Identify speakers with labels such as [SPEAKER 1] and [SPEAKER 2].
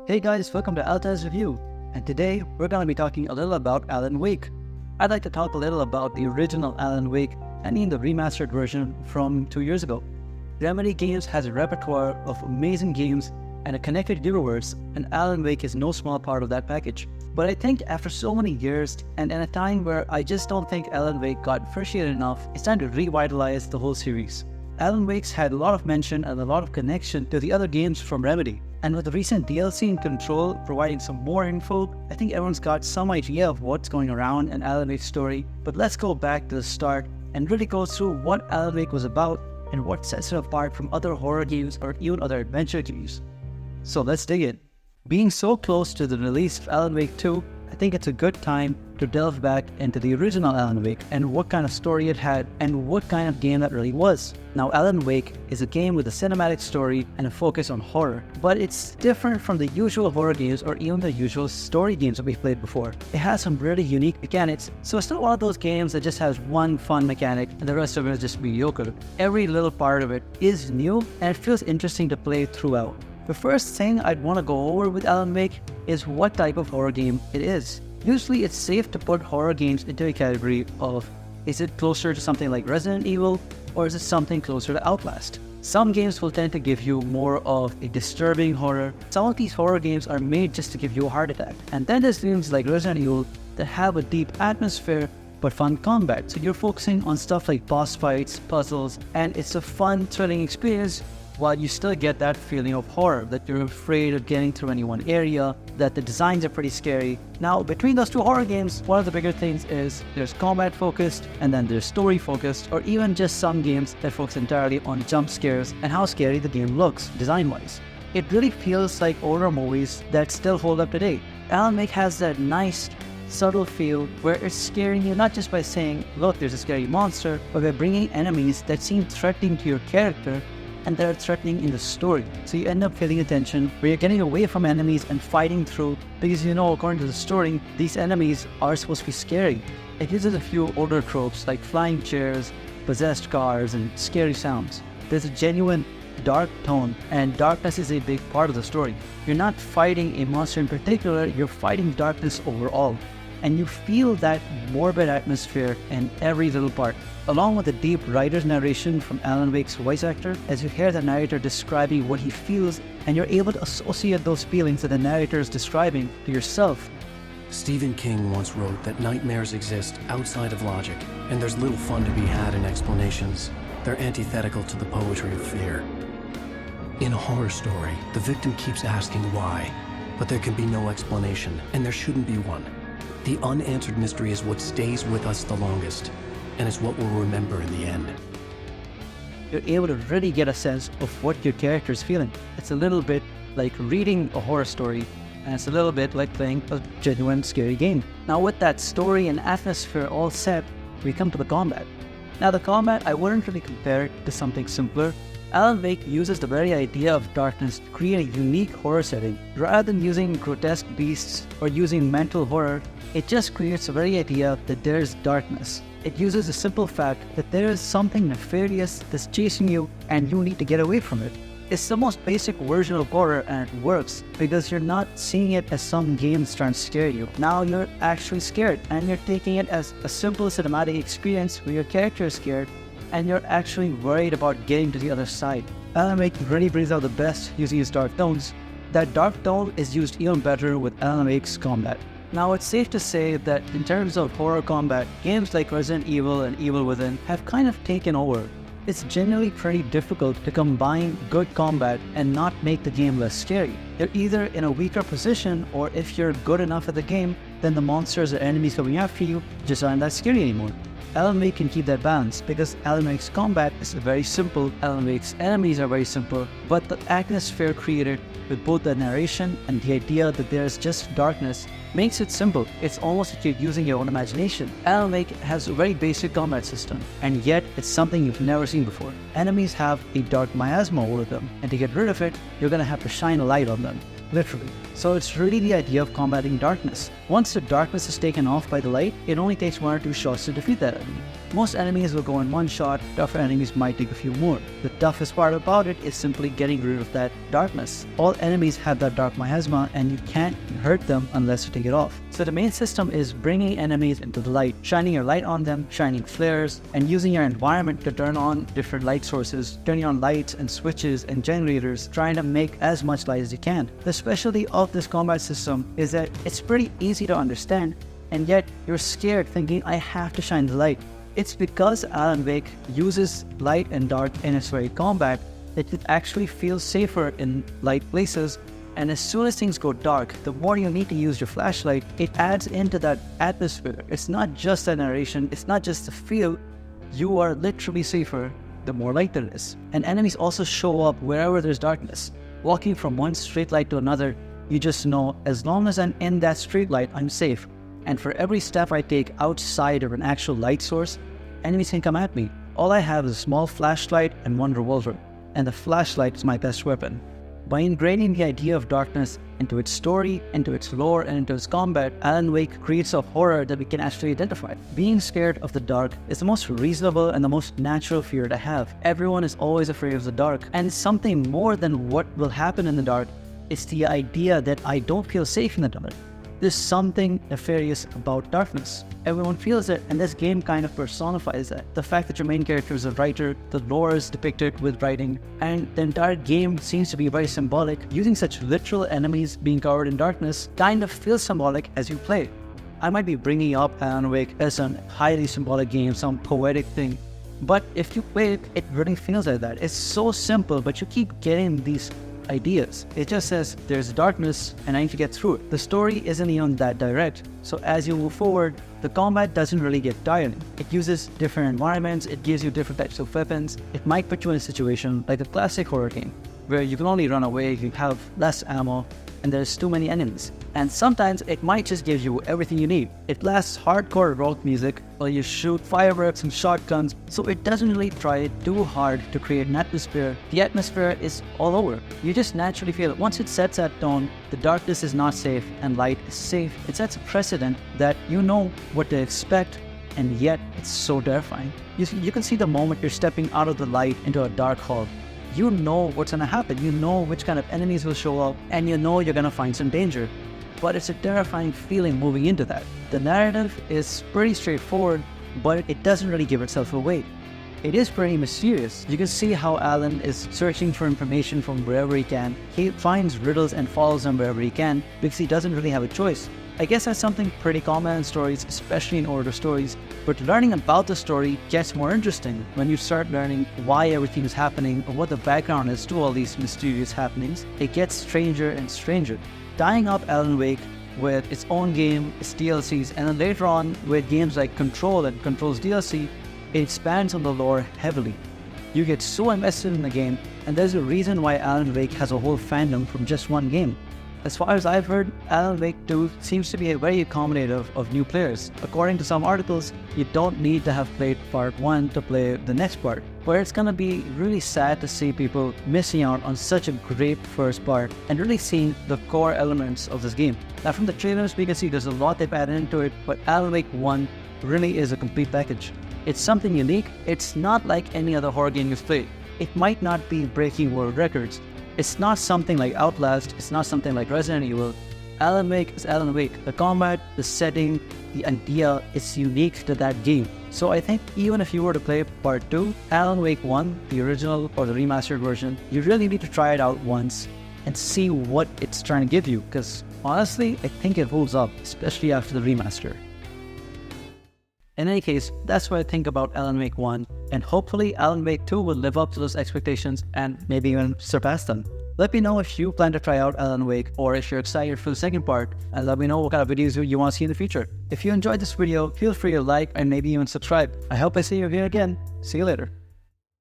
[SPEAKER 1] Hey guys, welcome to Altaz-Review, and today we're going to be talking a little about Alan Wake. I'd like to talk a little about the original Alan Wake and even the remastered version from 2 years ago. Remedy Games has a repertoire of amazing games and a connected universe, and Alan Wake is no small part of that package. But I think after so many years, and in a time where I just don't think Alan Wake got appreciated enough, it's time to revitalize the whole series. Alan Wake's had a lot of mention and a lot of connection to the other games from Remedy. And with the recent DLC in Control providing some more info, I think everyone's got some idea of what's going around in Alan Wake's story. But let's go back to the start and really go through what Alan Wake was about and what sets it apart from other horror games or even other adventure games. So let's dig in. Being so close to the release of Alan Wake 2, I think it's a good time to delve back into the original Alan Wake and what kind of story it had and what kind of game that really was. Now, Alan Wake is a game with a cinematic story and a focus on horror, but it's different from the usual horror games or even the usual story games that we've played before. It has some really unique mechanics, so it's not one of those games that just has one fun mechanic and the rest of it is just mediocre. Every little part of it is new and it feels interesting to play throughout. The first thing I'd want to go over with Alan Wake is what type of horror game it is. Usually it's safe to put horror games into a category of, is it closer to something like Resident Evil or is it something closer to Outlast? Some games will tend to give you more of a disturbing horror. Some of these horror games are made just to give you a heart attack. And then there's games like Resident Evil that have a deep atmosphere but fun combat. So you're focusing on stuff like boss fights, puzzles, and it's a fun, thrilling experience while you still get that feeling of horror, that you're afraid of getting through any one area, that the designs are pretty scary. Now, between those two horror games, one of the bigger things is there's combat focused and then there's story focused, or even just some games that focus entirely on jump scares and how scary the game looks design-wise. It really feels like horror movies that still hold up today. Alan Wake has that nice, subtle feel where it's scaring you not just by saying, look, there's a scary monster, but by bringing enemies that seem threatening to your character and they're threatening in the story. So you end up feeling a tension where you're getting away from enemies and fighting through because according to the story, these enemies are supposed to be scary. It uses a few older tropes like flying chairs, possessed cars, and scary sounds. There's a genuine dark tone, and darkness is a big part of the story. You're not fighting a monster in particular, you're fighting darkness overall. And you feel that morbid atmosphere in every little part. Along with the deep writer's narration from Alan Wake's voice actor, as you hear the narrator describing what he feels, and you're able to associate those feelings that the narrator is describing to yourself.
[SPEAKER 2] Stephen King once wrote that nightmares exist outside of logic, and there's little fun to be had in explanations. They're antithetical to the poetry of fear. In a horror story, the victim keeps asking why, but there can be no explanation, and there shouldn't be one. The unanswered mystery is what stays with us the longest, and it's what we'll remember in the end.
[SPEAKER 1] You're able to really get a sense of what your character is feeling. It's a little bit like reading a horror story, and it's a little bit like playing a genuine scary game. Now with that story and atmosphere all set, we come to the combat. Now the combat, I wouldn't really compare it to something simpler. Alan Wake uses the very idea of darkness to create a unique horror setting. Rather than using grotesque beasts or using mental horror, it just creates the very idea that there is darkness. It uses the simple fact that there is something nefarious that's chasing you and you need to get away from it. It's the most basic version of horror and it works because you're not seeing it as some games trying to scare you. Now you're actually scared and you're taking it as a simple cinematic experience where your character is scared and you're actually worried about getting to the other side. Alan Wake really brings out the best using his dark tones. That dark tone is used even better with Alan Wake's combat. Now it's safe to say that in terms of horror combat, games like Resident Evil and Evil Within have kind of taken over. It's generally pretty difficult to combine good combat and not make the game less scary. You're either in a weaker position, or if you're good enough at the game, then the monsters or enemies coming after you just aren't that scary anymore. Alan Wake can keep that balance because Alan Wake's combat is very simple, Alan Wake's enemies are very simple, but the atmosphere created with both the narration and the idea that there's just darkness makes it simple. It's almost like you're using your own imagination. Alan Wake has a very basic combat system, and yet it's something you've never seen before. Enemies have a dark miasma over them, and to get rid of it, you're gonna have to shine a light on them, literally. So it's really the idea of combating darkness. Once the darkness is taken off by the light, it only takes 1 or 2 shots to defeat that enemy. Most enemies will go in 1 shot, tougher enemies might take a few more. The toughest part about it is simply getting rid of that darkness. All enemies have that dark miasma and you can't hurt them unless you take it off. So the main system is bringing enemies into the light, shining your light on them, shining flares, and using your environment to turn on different light sources, turning on lights and switches and generators, trying to make as much light as you can. The specialty of this combat system is that it's pretty easy to understand, and yet you're scared thinking, I have to shine the light. It's because Alan Wake uses light and dark in its very combat that it actually feels safer in light places, and as soon as things go dark, the more you need to use your flashlight, it adds into that atmosphere. It's not just a narration, it's not just a feel, you are literally safer the more light there is. And enemies also show up wherever there's darkness. Walking from one street light to another, you just know as long as I'm in that street light, I'm safe. And for every step I take outside of an actual light source, enemies can come at me. All I have is a small flashlight and 1 revolver, and the flashlight is my best weapon. By ingraining the idea of darkness into its story, into its lore, and into its combat, Alan Wake creates a horror that we can actually identify. Being scared of the dark is the most reasonable and the most natural fear to have. Everyone is always afraid of the dark, and something more than what will happen in the dark is the idea that I don't feel safe in the dark. There's something nefarious about darkness. Everyone feels it, and this game kind of personifies that. The fact that your main character is a writer, the lore is depicted with writing, and the entire game seems to be very symbolic. Using such literal enemies being covered in darkness kind of feels symbolic as you play. I might be bringing up Alan Wake as a highly symbolic game, some poetic thing, but if you play it, it really feels like that. It's so simple, but you keep getting these ideas. It just says there's darkness and I need to get through it. The story isn't even that direct, so as you move forward, the combat doesn't really get tiring. It uses different environments, it gives you different types of weapons. It might put you in a situation like a classic horror game where you can only run away, you have less ammo, and there's too many enemies. And sometimes it might just give you everything you need. It blasts hardcore rock music while you shoot fireworks and shotguns, so it doesn't really try too hard to create an atmosphere. The atmosphere is all over. You just naturally feel it. Once it sets that tone, the darkness is not safe and light is safe. It sets a precedent that you know what to expect, and yet it's so terrifying. You can see the moment you're stepping out of the light into a dark hall. You know what's gonna happen, you know which kind of enemies will show up, and you know you're gonna find some danger. But it's a terrifying feeling moving into that. The narrative is pretty straightforward, but it doesn't really give itself away. It is pretty mysterious. You can see how Alan is searching for information from wherever he can. He finds riddles and follows them wherever he can because he doesn't really have a choice. I guess that's something pretty common in stories, especially in older stories, but learning about the story gets more interesting when you start learning why everything is happening or what the background is to all these mysterious happenings. It gets stranger and stranger. Tying up Alan Wake with its own game, its DLCs, and then later on with games like Control and Control's DLC, it expands on the lore heavily. You get so invested in the game, and there's a reason why Alan Wake has a whole fandom from just one game. As far as I've heard, Alan Wake 2 seems to be very accommodative of new players. According to some articles, you don't need to have played part 1 to play the next part. But it's gonna be really sad to see people missing out on such a great first part and really seeing the core elements of this game. Now from the trailers we can see there's a lot they've added into it, but Alan Wake 1 really is a complete package. It's something unique. It's not like any other horror game you've played. It might not be breaking world records. It's not something like Outlast, it's not something like Resident Evil. Alan Wake is Alan Wake. The combat, the setting, the idea is unique to that game. So I think even if you were to play part 2, Alan Wake 1, the original or the remastered version, you really need to try it out once and see what it's trying to give you, because honestly, I think it holds up, especially after the remaster. In any case, that's what I think about Alan Wake 1, and hopefully Alan Wake 2 will live up to those expectations and maybe even surpass them. Let me know if you plan to try out Alan Wake or if you're excited for the second part, and let me know what kind of videos you want to see in the future. If you enjoyed this video, feel free to like and maybe even subscribe. I hope I see you here again. See you later.